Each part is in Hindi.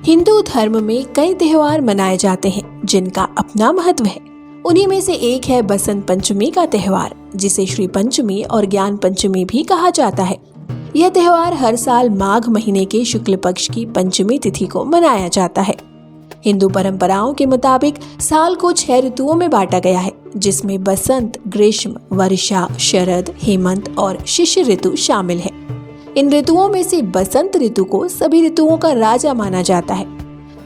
हिंदू धर्म में कई त्योहार मनाए जाते हैं जिनका अपना महत्व है। उन्हीं में से एक है बसंत पंचमी का त्योहार, जिसे श्री पंचमी और ज्ञान पंचमी भी कहा जाता है। यह त्योहार हर साल माघ महीने के शुक्ल पक्ष की पंचमी तिथि को मनाया जाता है। हिंदू परंपराओं के मुताबिक साल को 6 ऋतुओं में बांटा गया है, जिसमें बसंत, ग्रीष्म, वर्षा, शरद, हेमंत और शिशिर ऋतु शामिल है। इन ऋतुओं में से बसंत ऋतु को सभी ऋतुओं का राजा माना जाता है।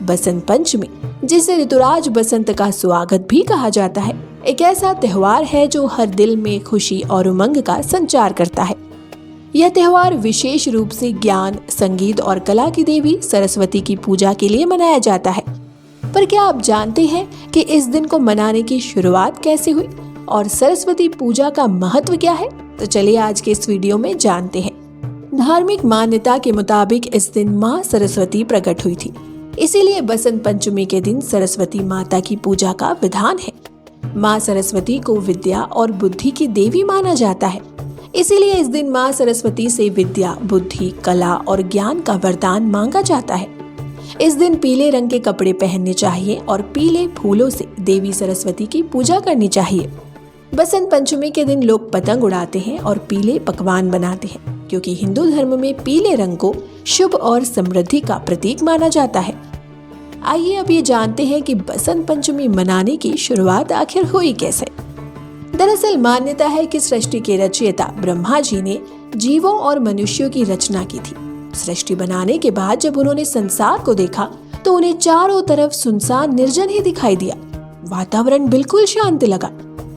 बसंत पंचमी, जिसे ऋतुराज बसंत का स्वागत भी कहा जाता है, एक ऐसा त्योहार है जो हर दिल में खुशी और उमंग का संचार करता है। यह त्योहार विशेष रूप से ज्ञान, संगीत और कला की देवी सरस्वती की पूजा के लिए मनाया जाता है। पर क्या आप जानते हैं कि इस दिन को मनाने की शुरुआत कैसे हुई और सरस्वती पूजा का महत्व क्या है? तो चलिए आज के इस वीडियो में जानते हैं। धार्मिक मान्यता के मुताबिक इस दिन माँ सरस्वती प्रकट हुई थी, इसीलिए बसंत पंचमी के दिन सरस्वती माता की पूजा का विधान है। माँ सरस्वती को विद्या और बुद्धि की देवी माना जाता है, इसीलिए इस दिन माँ सरस्वती से विद्या, बुद्धि, कला और ज्ञान का वरदान मांगा जाता है। इस दिन पीले रंग के कपड़े पहनने चाहिए और पीले फूलों से देवी सरस्वती की पूजा करनी चाहिए। बसंत पंचमी के दिन लोग पतंग उड़ाते हैं और पीले पकवान बनाते हैं, क्योंकि हिंदू धर्म में पीले रंग को शुभ और समृद्धि का प्रतीक माना जाता है। आइए अब ये जानते हैं कि बसंत पंचमी मनाने की शुरुआत आखिर हुई कैसे। दरअसल मान्यता है कि सृष्टि के रचयिता ब्रह्मा जी ने जीवों और मनुष्यों की रचना की थी। सृष्टि बनाने के बाद जब उन्होंने संसार को देखा तो उन्हें चारों तरफ सुनसान निर्जन ही दिखाई दिया। वातावरण बिल्कुल शांत लगा।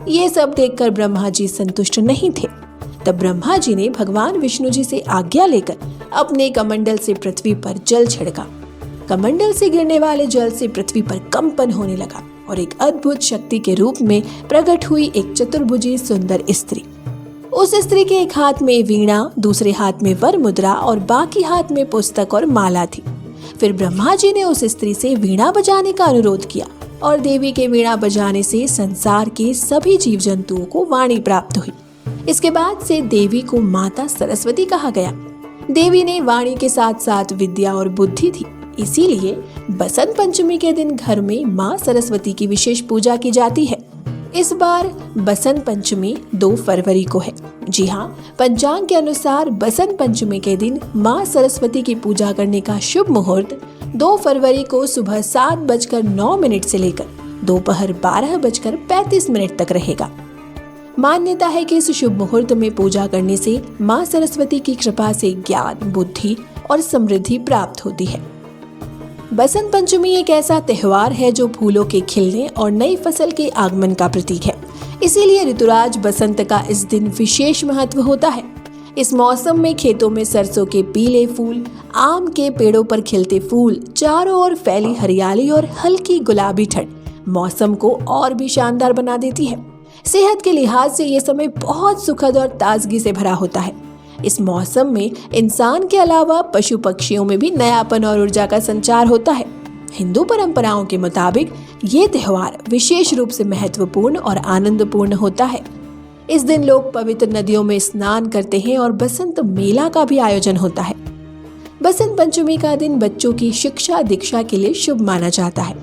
ये सब देखकर ब्रह्मा जी संतुष्ट नहीं थे। तब ब्रह्मा जी ने भगवान विष्णु जी से आज्ञा लेकर अपने कमंडल से पृथ्वी पर जल छिड़का। कमंडल से गिरने वाले जल से पृथ्वी पर कंपन होने लगा और एक अद्भुत शक्ति के रूप में प्रकट हुई एक चतुर्भुजी सुंदर स्त्री। उस स्त्री के एक हाथ में वीणा, दूसरे हाथ में वर मुद्रा और बाकी हाथ में पुस्तक और माला थी। फिर ब्रह्मा जी ने उस स्त्री से वीणा बजाने का अनुरोध किया और देवी के वीणा बजाने से संसार के सभी जीव जंतुओं को वाणी प्राप्त हुई। इसके बाद से देवी को माता सरस्वती कहा गया। देवी ने वाणी के साथ साथ विद्या और बुद्धि थी, इसीलिए बसंत पंचमी के दिन घर में माँ सरस्वती की विशेष पूजा की जाती है। इस बार बसंत पंचमी 2 फरवरी को है। जी हाँ, पंचांग के अनुसार बसंत पंचमी के दिन माँ सरस्वती की पूजा करने का शुभ मुहूर्त 2 फरवरी को सुबह 7:09 से लेकर दोपहर 12:35 तक रहेगा। मान्यता है कि इस शुभ मुहूर्त में पूजा करने से माँ सरस्वती की कृपा से ज्ञान, बुद्धि और समृद्धि प्राप्त होती है। बसंत पंचमी एक ऐसा त्योहार है जो फूलों के खिलने और नई फसल के आगमन का प्रतीक है, इसीलिए ऋतुराज बसंत का इस दिन विशेष महत्व होता है। इस मौसम में खेतों में सरसों के पीले फूल, आम के पेड़ों पर खिलते फूल, चारों ओर फैली हरियाली और हल्की गुलाबी ठंड मौसम को और भी शानदार बना देती है। सेहत के लिहाज से ये समय बहुत सुखद और ताजगी से भरा होता है। इस मौसम में इंसान के अलावा पशु पक्षियों में भी नयापन और ऊर्जा का संचार होता है। हिंदू परंपराओं के मुताबिक ये त्योहार विशेष रूप से महत्वपूर्ण और आनंदपूर्ण होता है। इस दिन लोग पवित्र नदियों में स्नान करते हैं और बसंत मेला का भी आयोजन होता है। बसंत पंचमी का दिन बच्चों की शिक्षा दीक्षा के लिए शुभ माना जाता है।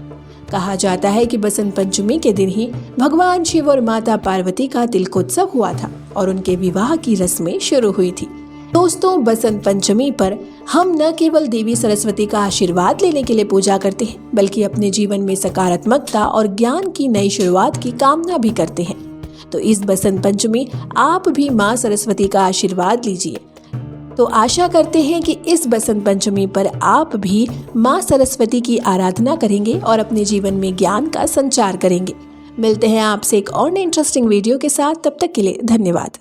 कहा जाता है कि बसंत पंचमी के दिन ही भगवान शिव और माता पार्वती का तिलकोत्सव हुआ था और उनके विवाह की रस्में शुरू हुई थी। दोस्तों, बसंत पंचमी पर हम न केवल देवी सरस्वती का आशीर्वाद लेने के लिए पूजा करते हैं, बल्कि अपने जीवन में सकारात्मकता और ज्ञान की नई शुरुआत की कामना भी करते हैं। तो इस बसंत पंचमी आप भी माँ सरस्वती का आशीर्वाद लीजिए। तो आशा करते हैं कि इस बसंत पंचमी पर आप भी माँ सरस्वती की आराधना करेंगे और अपने जीवन में ज्ञान का संचार करेंगे। मिलते हैं आपसे एक और नई इंटरेस्टिंग वीडियो के साथ। तब तक के लिए धन्यवाद।